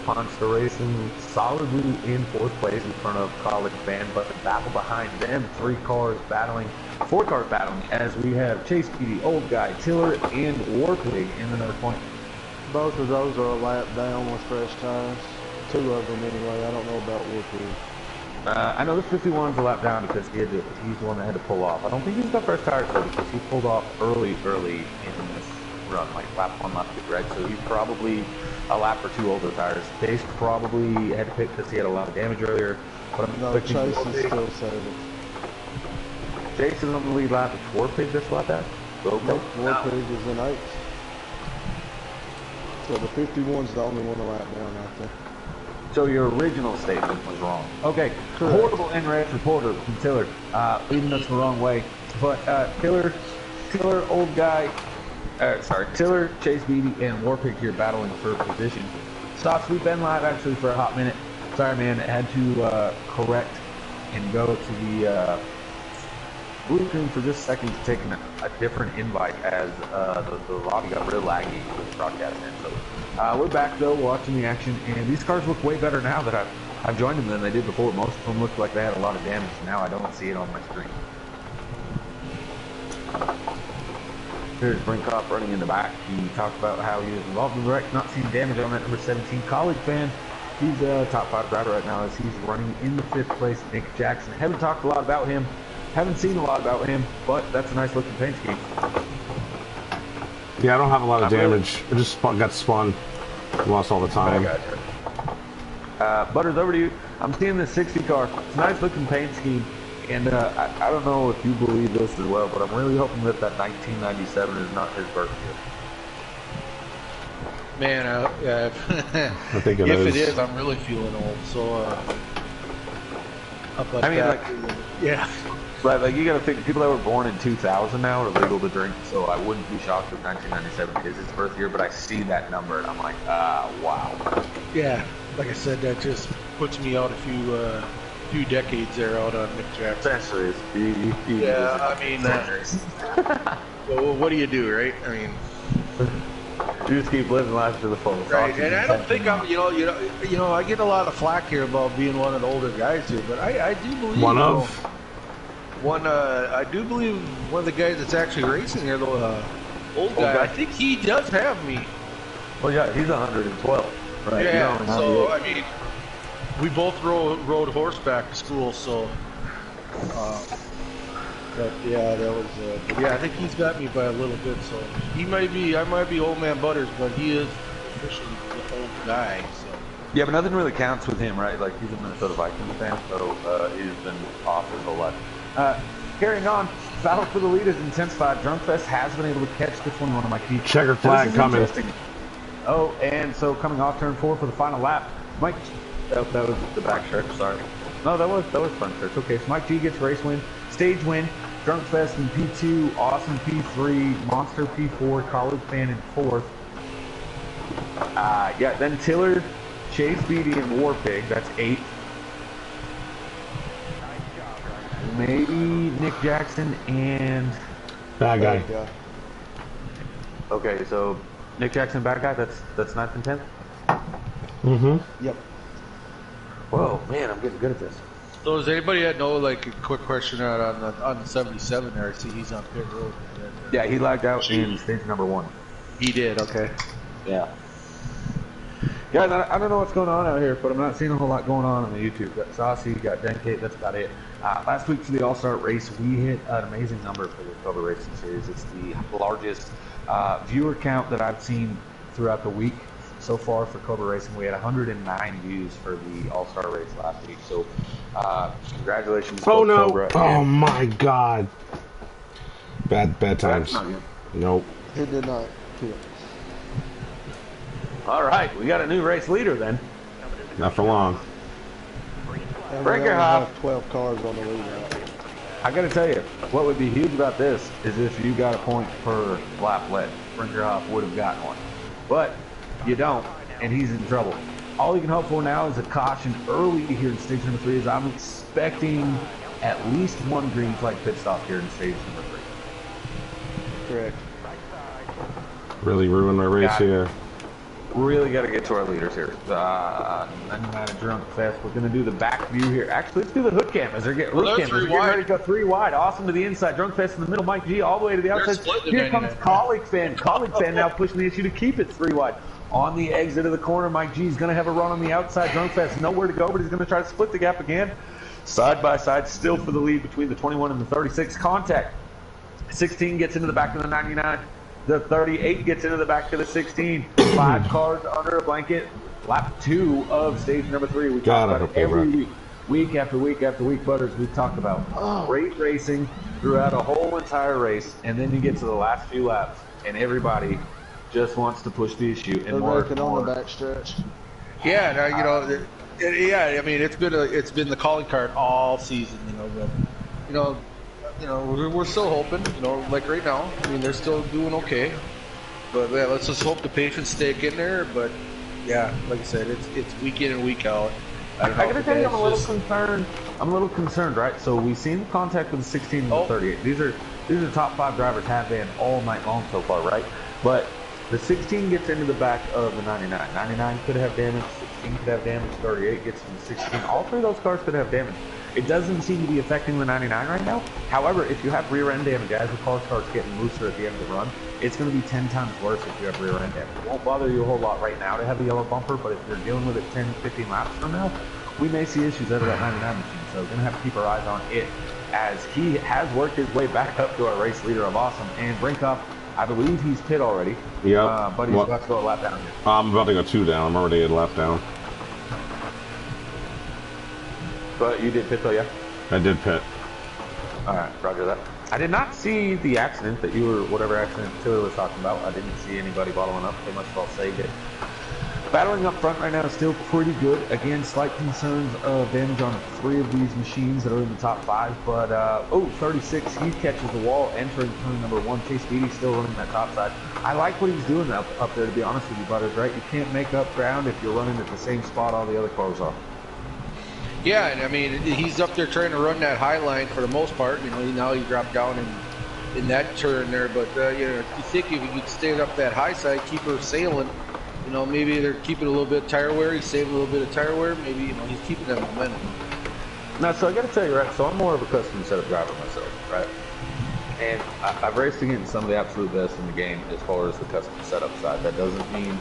Monster Racing solidly in 4th place in front of College Band, but the battle behind them, 4 cars battling, as we have Chase Petey, Old Guy, Tiller, and Warpig in the north point. Both of those are a lap down with fresh tires. 2 of them anyway. I don't know about Warpig. I know the 51's a lap down because he's the one that had to pull off. I don't think he's got first tires though because he pulled off early in this run, like lap 1, lap 2, right? So he's probably a lap or 2 older tires. Chase probably had to pick because he had a lot of damage earlier. But No, Chase is still 7th. Chase is on the lead lap. It's Warpig this lap out? Nope, Warpig is in 8th. So the 51's the only one a lap down out there. So your original statement was wrong. Okay, correct. Horrible in-race reporter from Tiller, leading us the wrong way. But Tiller, Old Guy, Tiller, Chase Beatty, and Warpig here battling for position. Stocks, we've been live actually for a hot minute. Sorry, man, I had to correct and go to the blue screen for just a second to take a different invite as the lobby got real laggy with the broadcast in. So we're back though, watching the action, and these cars look way better now that I've joined them than they did before. Most of them looked like they had a lot of damage. Now I don't see it on my screen. Here's Brinkhoff running in the back. He talked about how he was involved in the wreck, not seeing damage on that number 17 College Fan. He's a top 5 driver right now as he's running in the 5th place. Nick Jackson. Haven't talked a lot about him. Haven't seen a lot about him, but that's a nice looking paint scheme. Yeah, I don't have a lot of damage. I just got spun. Lost all the time. Butters, over to you. I'm seeing this 60 car. It's a nice looking paint scheme. And I don't know if you believe this as well, but I'm really hoping that 1997 is not his birthday. Man, I think it is. If it is, I'm really feeling old. So, I mean, like, yeah. But like, you got to think, people that were born in 2000 now are legal to drink, so I wouldn't be shocked if 1997 is his birth year. But I see that number and I'm like, wow. Yeah, like I said, that just puts me out a few decades there out on Nick Jackson. Centuries. Yeah, I mean, well, what do you do, right? I mean, you just keep living life to the fullest. right? And I don't think I'm, I get a lot of flack here about being one of the older guys here, but I do believe I do believe one of the guys that's actually racing here, the old guy. I think he does have me. Well, yeah, he's 112, right? Yeah. So I mean, we both rode horseback to school, so. But yeah, that was. I think he's got me by a little bit. So I might be old man Butters, but he is officially the old guy. So. Yeah, but nothing really counts with him, right? Like he's a Minnesota Vikings fan, so he's been off his whole life. Carrying on, battle for the lead is intensified. Drunkfest has been able to catch this one of my key. Checker flag coming. Oh, and so coming off turn 4 for the final lap, Mike. Oh, that was the back stretch. Sorry. No, that was front stretch. Okay, so Mike G gets race win, stage win. Drunkfest in P2, Awesome P3, Monster P4, College Fan in 4th. Yeah, then Tiller, Chase Beatty, and Warpig. That's 8th. Maybe Nick Jackson and bad guy. Okay, so Nick Jackson, bad guy. That's 9th and 10th. Mm-hmm. Yep. Whoa, man, I'm getting good at this. So does anybody know, like, a quick question on the 77 there? I see he's on pit road. Yeah, he lagged out in stage number 1. He did. Okay. Yeah. Guys, I don't know what's going on out here, but I'm not seeing a whole lot going on the YouTube. Got Saucy, got Denkate, that's about it. Last week for the All-Star race, we hit an amazing number for the Cobra Racing Series. It's the largest viewer count that I've seen throughout the week so far for Cobra Racing. We had 109 views for the All-Star race last week. So, congratulations to Cobra. Oh my God. Bad times. Nope. It did not. All right, we got a new race leader then. Not for long. And Breaker we only hop. have 12 cars on the lead route. I got to tell you, what would be huge about this is if you got a point per lap led. Brinkerhoff would have gotten one. But you don't, and he's in trouble. All you can hope for now is a caution early here in stage number 3, as I'm expecting at least one green flag pit stop here in stage number 3. Correct. Really ruined my race here. Really got to get to our leaders here. 99 Drunk Fest. We're going to do the back view here. Actually, let's do the hood cam as they're getting hood cam. They're getting ready to go 3 wide. Awesome to the inside. Drunk Fest in the middle. Mike G all the way to the outside. Here comes Colleague Fan. Colleague Fan now pushing the issue to keep it 3 wide. On the exit of the corner, Mike G is going to have a run on the outside. Drunk Fest nowhere to go, but he's going to try to split the gap again. Side by side, still for the lead between the 21 and the 36. Contact. 16 gets into the back of the 99. The 38 gets into the back of the 16. 5 cars under a blanket. Lap 2 of stage number 3. We talk about it every week after week after week. Butters, we talk about great racing throughout a whole entire race, and then you get to the last few laps, and everybody just wants to push the issue. And They're working on the backstretch. Yeah, now, yeah. I mean, it's been the calling card all season, but we're still hoping, like right now. I mean, they're still doing okay, but yeah, let's just hope the patients stay in there. But yeah, like I said, it's week in and week out. I gotta tell you, I'm a little concerned. I'm a little concerned, right? So we've seen contact with the 16 and the 38. These are top 5 drivers have been all night long so far, right? But the 16 gets into the back of the 99. 99 could have damage. 16 could have damage. 38 gets to the 16. All 3 of those cars could have damage. It doesn't seem to be affecting the 99 right now. However, if you have rear end damage as the car starts getting looser at the end of the run, it's going to be 10 times worse if you have rear end damage. It won't bother you a whole lot right now to have a yellow bumper, but if you're dealing with it 10, 15 laps from now, we may see issues out of that 99 machine. So we're going to have to keep our eyes on it, as he has worked his way back up to our race leader of Awesome. And Brinkoff, I believe he's pit already. Yeah. But he's about to go a lap down here. I'm about to go 2 down. I'm already a lap down. But you did pit though, yeah? I did pit. Alright, roger that. I did not see the accident that you were, whatever accident Tilly was talking about. I didn't see anybody bottling up. They must have all saved it. Battling up front right now is still pretty good. Again, slight concerns of damage on 3 of these machines that are in the top 5. But, 36, he catches the wall, entering turn number 1. Chase Beatty still running that top side. I like what he's doing up there, to be honest with you, Butters, right? You can't make up ground if you're running at the same spot all the other cars are. Yeah, and I mean, he's up there trying to run that high line for the most part. You know, now he dropped down in that turn there. But, you know, you think if you could stay up that high side, keep her sailing, you know, maybe they're keeping a little bit of tire wear. He's saving a little bit of tire wear. Maybe, you know, he's keeping that momentum. Now, so I got to tell you, right, so I'm more of a custom setup driver myself, right? And I've raced against some of the absolute best in the game as far as the custom setup side. That doesn't mean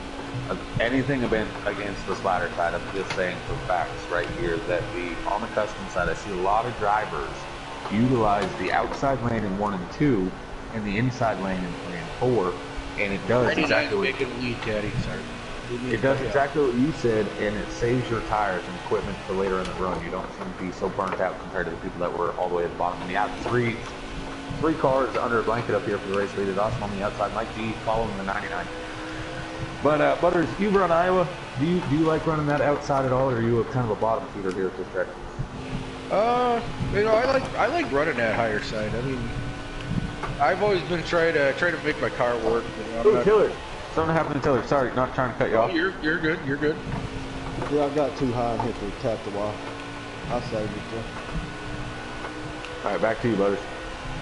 anything against the slider side. I'm just saying for facts right here that on the custom side, I see a lot of drivers utilize the outside lane in 1 and 2 and the inside lane in 3 and 4, and it does exactly what making a lead, Caddy. Sorry. It does exactly what you said, and it saves your tires and equipment for later in the run. You don't seem to be so burnt out compared to the people that were all the way at the bottom. And you have three cars under a blanket up here for the race lead. It's awesome on the outside. Mike G following the 99. But Butters, you've run Iowa. Do you like running that outside at all, or are you kind of a bottom feeder here at this track? You know, I like running that higher side. I mean, I've always been trying to make my car work. You know, Tiller. Something happened to Tiller. Sorry, not trying to cut you off. You're good. You're good. Yeah, I got too high and hit the tap the wall. I saved it, too. All right, back to you, Butters.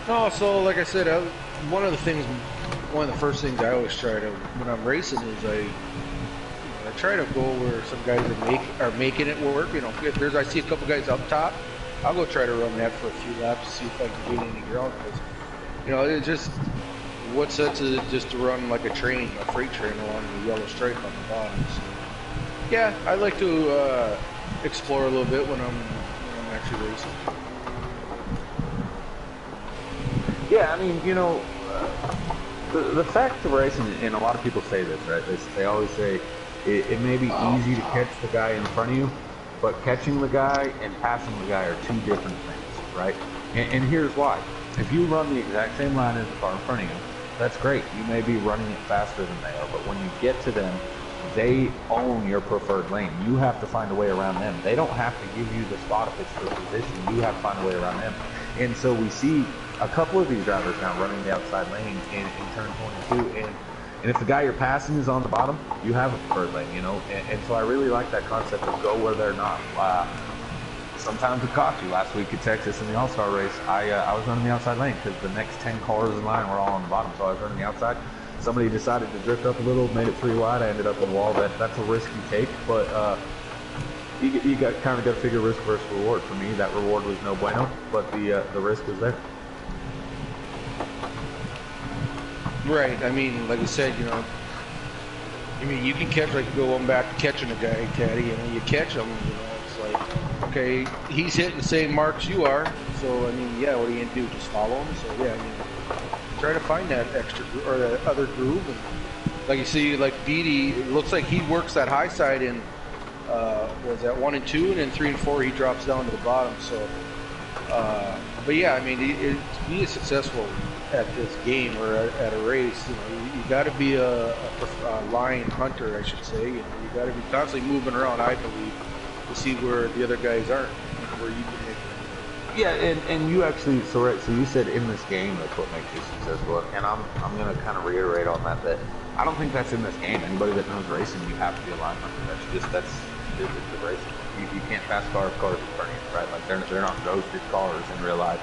No, so like I said, one of the first things I always try to when I'm racing is I try to go where some guys are making it work. You know, if I see a couple guys up top, I'll go try to run that for a few laps to see if I can gain any ground. Because you know, it just what sense is it just to run like a train, a freight train along the yellow stripe on the bottom? So, yeah, I like to explore a little bit when I'm actually racing. Yeah, I mean, you know, the fact of racing, and a lot of people say this, right? They always say it may be easy to catch the guy in front of you, but catching the guy and passing the guy are two different things, right? And here's why. If you run the exact same line as the car in front of you, that's great. You may be running it faster than they are, but when you get to them, they own your preferred lane. You have to find a way around them. They don't have to give you the spot if it's for position. You have to find a way around them. And so we see a couple of these drivers now running the outside lane in turn 22, and if the guy you're passing is on the bottom, you have a preferred lane, you know, and so I really like that concept of go where they're not. Sometimes it costs you. Last week at Texas in the All-Star race, I was running the outside lane because the next 10 cars in line were all on the bottom, so I was running the outside. Somebody decided to drift up a little, made it 3 wide. I ended up in the wall. That's a risk you take, but you kind of got to figure risk versus reward. For me, that reward was no bueno, but the risk was there. Right. I mean, like I said, you know, I mean, you can catch, like, going back to catching a guy, Caddy, you know, you catch him, you know, it's like, okay, he's hitting the same marks you are, so, I mean, yeah, what are you going to do, just follow him? So, yeah, I mean, try to find that extra, or that other groove, and like you see, like, Didi, it looks like he works that high side in, was that 1 and 2, and then 3 and 4, he drops down to the bottom, so, but yeah, I mean, to be successful at this game or at a race, you know, you got to be a line hunter, I should say. You know, you got to be constantly moving around, I believe, to see where the other guys aren't, where you can make them. Yeah, and you actually, so you said in this game that's what makes you successful, and I'm going to kind of reiterate on that I don't think that's in this game. Anybody that knows racing, you have to be a line hunter. That's the racing. You can't pass cars in front of you, right? Like they're not ghosted cars in real life.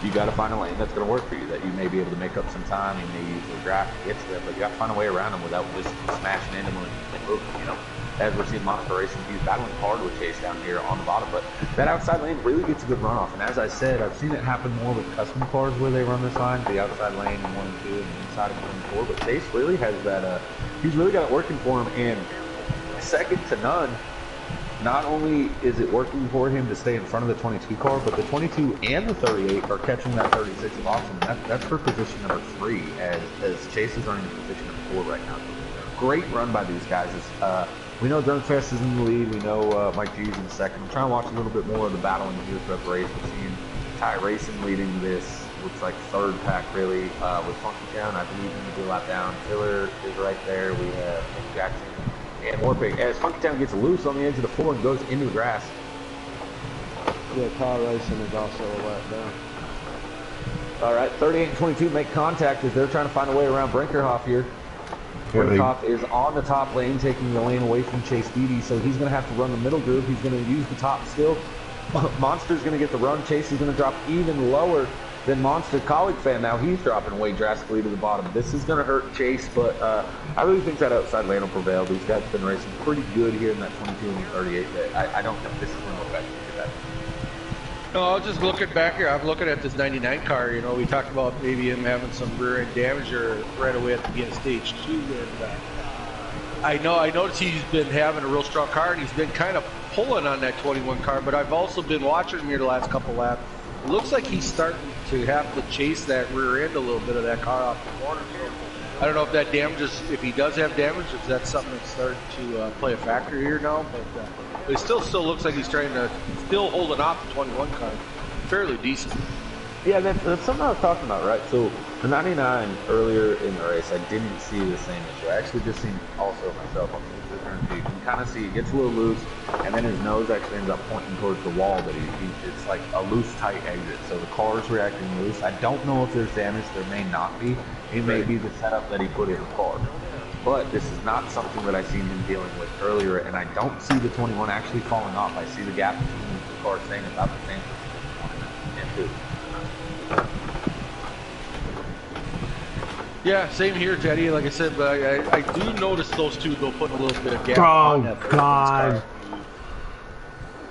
You got to find a lane that's going to work for you, that you may be able to make up some time. You may use the draft to get to them, but you got to find a way around them without just smashing into them and moving, you know. As we're seeing Monster Racing, he's battling hard with Chase down here on the bottom, but that outside lane really gets a good runoff. And as I said, I've seen it happen more with custom cars where they run this line, the outside lane in 1 and 2 and the inside in 1 and 4. But Chase really has that, he's really got it working for him. And second to none, not only is it working for him to stay in front of the 22 car, but the 22 and the 38 are catching that 36 of Austin. That's for position number 3, as Chase is running in position number 4 right now. Great run by these guys. We know Dunkfest is in the lead. We know Mike G's in second. I'm trying to watch a little bit more of the battling here throughout the race. We're seeing Ty Racing leading this, looks like third pack really, with Funky Town. I believe he needs a lap down. Tiller is right there. We have Nick Jackson and Warpig. As Funky Town gets loose on the edge of the floor and goes into the grass. Yeah, Ty Racing is also a lap down. All right, 38 and 22 make contact as they're trying to find a way around Brinkerhoff here. Brinkerhoff is on the top lane, taking the lane away from Chase Didi, so he's going to have to run the middle groove. He's going to use the top still. Monster's going to get the run. Chase is going to drop even lower than Monster. Colleague fan now, he's dropping way drastically to the bottom. This is going to hurt Chase, but I really think that outside lane will prevail. These guys have been racing pretty good here in that 22 and 38. I don't think this is going to affect that. No, I was just looking back here. I'm looking at this 99 car. You know, we talked about maybe him having some rear end damage or right away at the beginning of stage 2. And I noticed he's been having a real strong car, and he's been kind of pulling on that 21 car. But I've also been watching him here the last couple laps. It looks like he's starting to have to chase that rear end a little bit of that car off the corner. So I don't know if that damages, if he does have damage, if that's something that's starting to play a factor here now. But it still looks like he's trying to, still holding off the 21 car fairly decent. Yeah, that's something I was talking about, right? So the 99 earlier in the race, I didn't see the same issue. I actually just seen also myself on the turn 2. You can kind of see it gets a little loose, and then his nose actually ends up pointing towards the wall. But it's like a loose, tight exit. So the car is reacting loose. I don't know if there's damage. There may not be. It may be the setup that he put in the car. But this is not something that I've seen him dealing with earlier, and I don't see the 21 actually falling off. I see the gap between the cars staying about the same and 2. Yeah, same here, Teddy. Like I said, but I do notice those two go putting a little bit of gap Oh, on that God.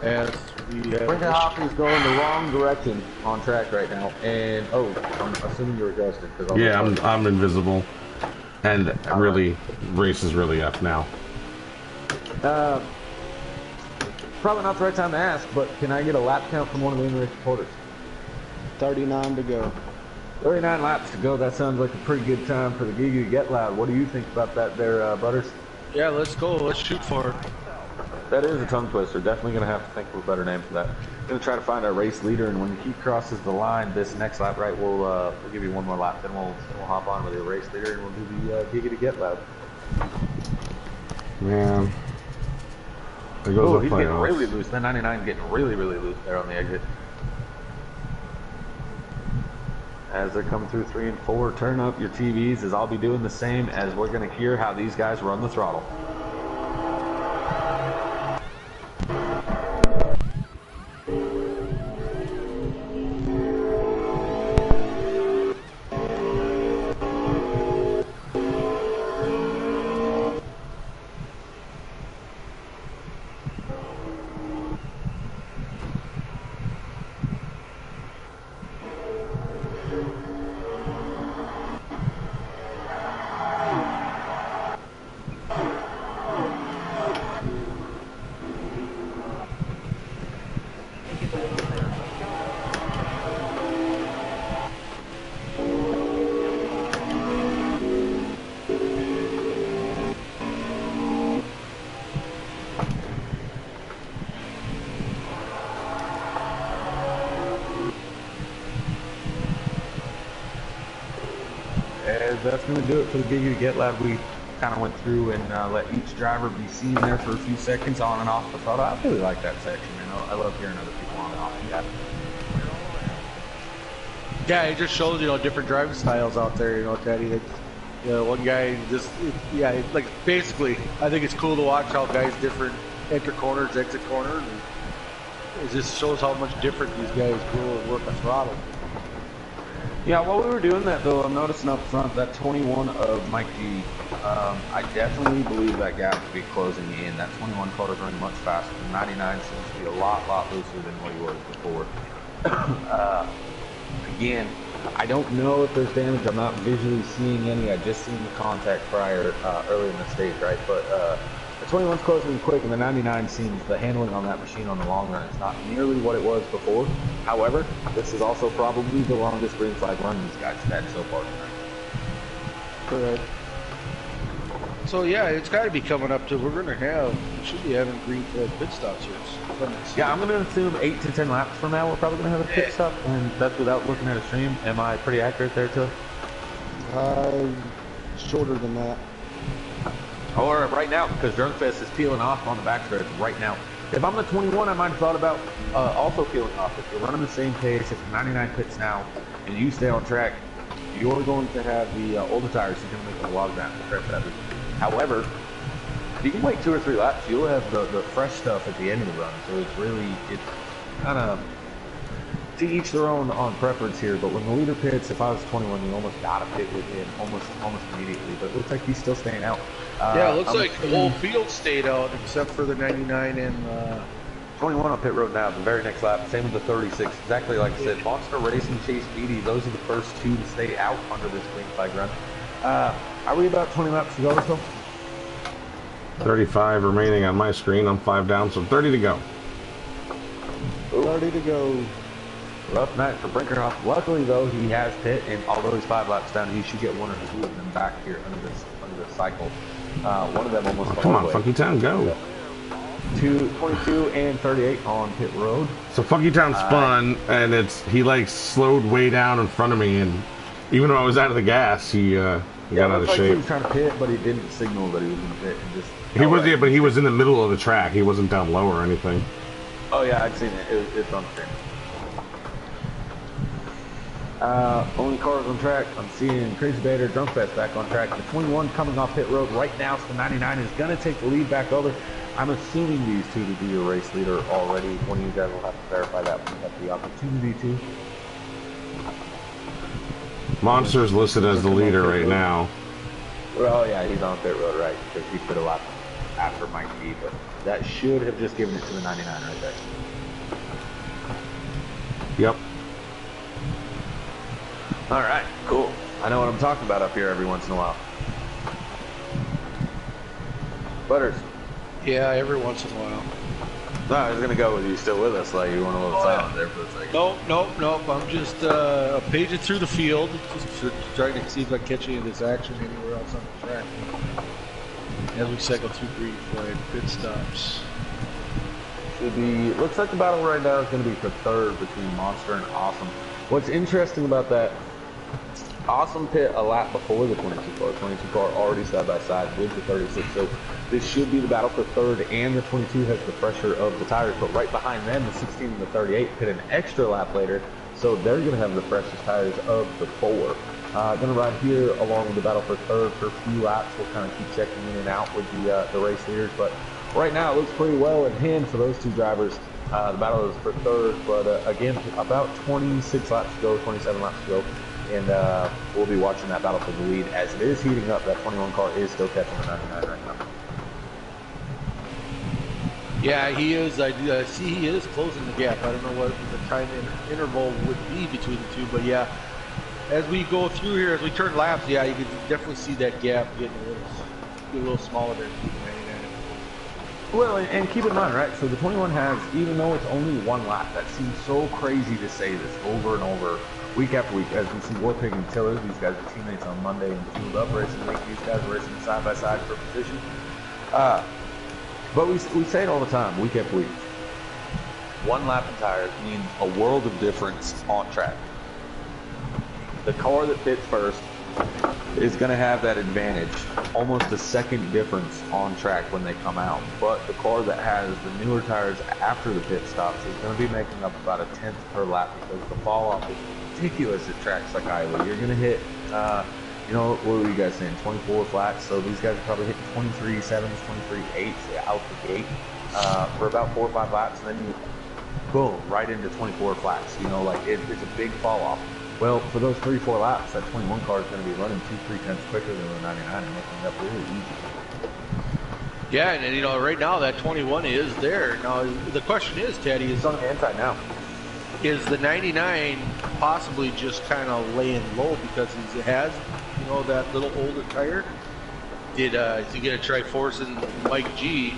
As we Brinker Hoppy's going the wrong direction on track right now, and I'm assuming you're adjusted. Yeah, I'm invisible, and really, race is really up now. Probably not the right time to ask, but can I get a lap count from one of the in-race reporters? 39 to go. 39 laps to go. That sounds like a pretty good time for the Giga to get loud. What do you think about that there, Butters? Yeah, let's go. Let's shoot for it. That is a tongue twister. Definitely going to have to think of a better name for that. Going to try to find our race leader, and when he crosses the line this next lap, right, we'll give you one more lap, then we'll hop on with your race leader, and we'll do the Giga to get loud. Man. There goes Oh, the he's getting playoffs. really loose. That 99 getting really, really loose there on the exit. As they're coming through 3 and 4, turn up your TVs, as I'll be doing the same, as we're going to hear how these guys run the throttle. That's going to do it for the Giga to Get Lab. We kind of went through and let each driver be seen there for a few seconds on and off the throttle. I really like that section, man. I love hearing other people on and off. Yeah, it just shows, you know, different driving styles out there, you know, Teddy. That, you know, one guy just, like basically, I think it's cool to watch how guys different enter corners, exit corners. And it just shows how much different these guys go and work a throttle. Yeah, while we were doing that, though, I'm noticing up front that 21 of Mike G. I definitely believe that gap to be closing in. That 21 car is running much faster. The 99 seems to be a lot looser than what he was before. Again, I don't know if there's damage. I'm not visually seeing any. I just seen the contact prior earlier in the stage, right? But the 21's closing quick, and the 99 seems the handling on that machine on the long run is not nearly what it was before. However, this is also probably the longest green flag run these guys have had so far tonight. Correct. So yeah, it's got to be coming up to, we should be having green flag pit stops here. Yeah, I'm going to assume 8 to 10 laps from now we're probably going to have a pit stop, and that's without looking at a stream. Am I pretty accurate there, too? Shorter than that. Or right now, because Drunkfest is peeling off on the backstretch right now. If I'm the 21, I might have thought about also peeling off. If you're running the same pace, if 99 pits now, and you stay on track, you're going to have the older tires. You're going to make a lot of ground. However, if you can wait 2 or 3 laps, you'll have the fresh stuff at the end of the run. So it's really, kind of to each their own on preference here, but when the leader pits, if I was 21, you almost got to pit with him almost immediately. But it looks like he's still staying out. Yeah, it looks like the whole field stayed out except for the 99 and 21 on pit road now, the very next lap. Same with the 36. Exactly like I said, Monster Racing, Chase Beatty, those are the first two to stay out under this green flag run. Are we about 20 laps to go or so? 35 remaining on my screen. I'm 5 down, so 30 to go. 30 to go. Rough night for Brinkerhoff. Luckily, though, he has pit, and although he's 5 laps down, he should get 1 or 2 of them back here under this cycle. One of them almost Come on, Funky Town, go. 22 and 38 on pit road. So Funky Town spun, and he like slowed way down in front of me, and even though I was out of the gas, he got out of shape. He was trying to pit, but he didn't signal that he was going to pit. But he was in the middle of the track. He wasn't down low or anything. Oh yeah, I'd seen it. It's on the screen. Only cars on track. I'm seeing Crazy Bader, Drunk Fest back on track. The 21 coming off pit road right now, so the 99 is going to take the lead back over. I'm assuming these two to be your race leader already. One of you guys will have to verify that when you have the opportunity to. Monster's listed as the leader right now. Well, yeah, he's on pit road, right? Because he pit a lap after Mike B, but that should have just given it to the 99 right there. Yep. All right, cool. I know what I'm talking about up here every once in a while. Butters. yeah, every once in a while. No, I was gonna go with you still with us, like you went a little silent there for a second. Nope. I'm just paging through the field, just trying to see if I catch any of this action anywhere else on the track. As we cycle through green flag, pit stops. Should be. Looks like the battle right now is going to be for third between Monster and Awesome. What's interesting about that? Awesome pit a lap before the 22 car. 22 car already side by side with the 36. So this should be the battle for third, and the 22 has the pressure of the tires. But right behind them, the 16 and the 38 pit an extra lap later. So they're going to have the freshest tires of the 4. Going to ride here along with the battle for third for a few laps. We'll kind of keep checking in and out with the race leaders. But right now it looks pretty well in hand for those two drivers. The battle is for third, but again, about 26 laps to go, 27 laps to go. And we'll be watching that battle for the lead as it is heating up. That 21 car is still catching the 99 right now. Yeah, he is. I see he is closing the gap. I don't know what the time interval would be between the two, but yeah, as we go through here, as we turn laps, yeah, you can definitely see that gap getting a little smaller there. Well, and keep in mind, right, so the 21 has, even though it's only 1 lap, that seems so crazy to say this over and over, week after week, as we see Warpig and Tiller, these guys are teammates on Monday and Fueled Up Racing Week, these guys are racing side by side for position. But we say it all the time, week after week. 1 lap in tires means a world of difference on track. The car that pits first is going to have that advantage, almost a second difference on track when they come out. But the car that has the newer tires after the pit stops is going to be making up about a 1/10 per lap because the fall off is ridiculous at tracks like Iowa. You're going to hit, what were you guys saying, 24 flats? So these guys are probably hitting 23 sevens, 23 eights out the gate for about 4 or 5 laps, and then you boom right into 24 flats. It's a big fall off. Well, for those 3-4 laps, that 21 car is going to be running 2-3 tenths quicker than the 99 and making it up really easy. Yeah, and right now that 21 is there. Now the question is, Teddy, It's on the inside now. Is the 99 possibly just kind of laying low because he has, that little older tire? Is he going to try forcing Mike G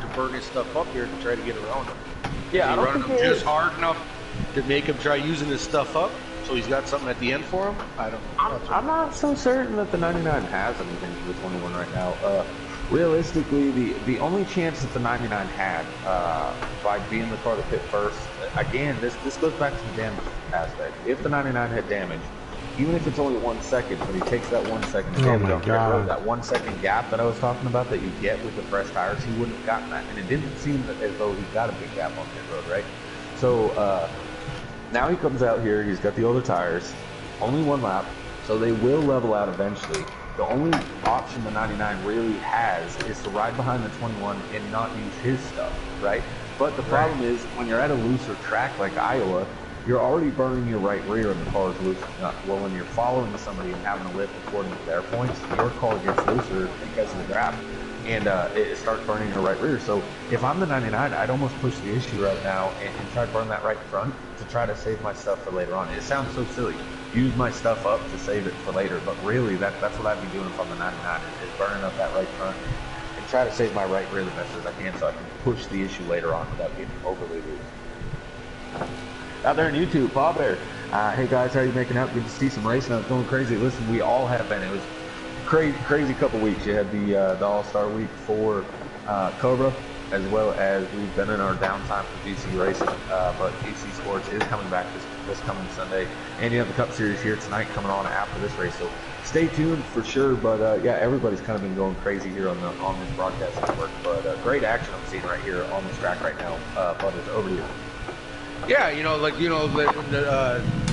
to burn his stuff up here to try to get around him? Yeah, is he running him just hard enough to make him try using his stuff up? So he's got something at the end for him? I don't know. I'm not so certain that the 99 has anything for the 21 right now. Realistically, the only chance that the 99 had by being the car to pit first, again, this goes back to the damage aspect. If the 99 had damage, even if it's only 1 second, but he takes that 1 second damage off the road, that 1 second gap that I was talking about that you get with the fresh tires, he wouldn't have gotten that. And it didn't seem as though he got a big gap on pit road, right? So, now he comes out here, he's got the older tires, only 1 lap, so they will level out eventually. The only option the 99 really has is to ride behind the 21 and not use his stuff, right? But the problem is, when you're at a looser track like Iowa, you're already burning your right rear and the car is loosening up. Well, when you're following somebody and having a lift according to their points, your car gets looser because of the grab, and it starts burning your right rear. So if I'm the 99, I'd almost push the issue right now and try to burn that right front to try to save my stuff for later on. It sounds so silly. Use my stuff up to save it for later, but really that's what I'd be doing if I'm the 99, is burning up that right front and try to save my right rear the best as I can so I can push the issue later on without getting overly loose. Out there on YouTube, Bob Bear. Hey guys, how you making out? Good to see some racing. I was going crazy. Listen, we all have been. It was crazy couple weeks. You had the All-Star week for Cobra, as well as we've been in our downtime for GC racing. But GC Sports is coming back this coming Sunday, and you have the Cup Series here tonight coming on after this race. So stay tuned for sure. But yeah, everybody's kind of been going crazy here on this broadcast network. But great action I'm seeing right here on this track right now. But it's over to you. Yeah, when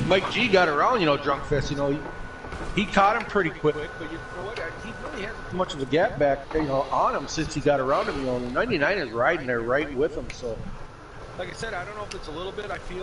Mike G got around, Drunk Fest, he caught him pretty quick, but you know what? He really hasn't much of a gap back, on him since he got around him. The 99 is riding there right with him. So, like I said, I don't know if it's a little bit. I feel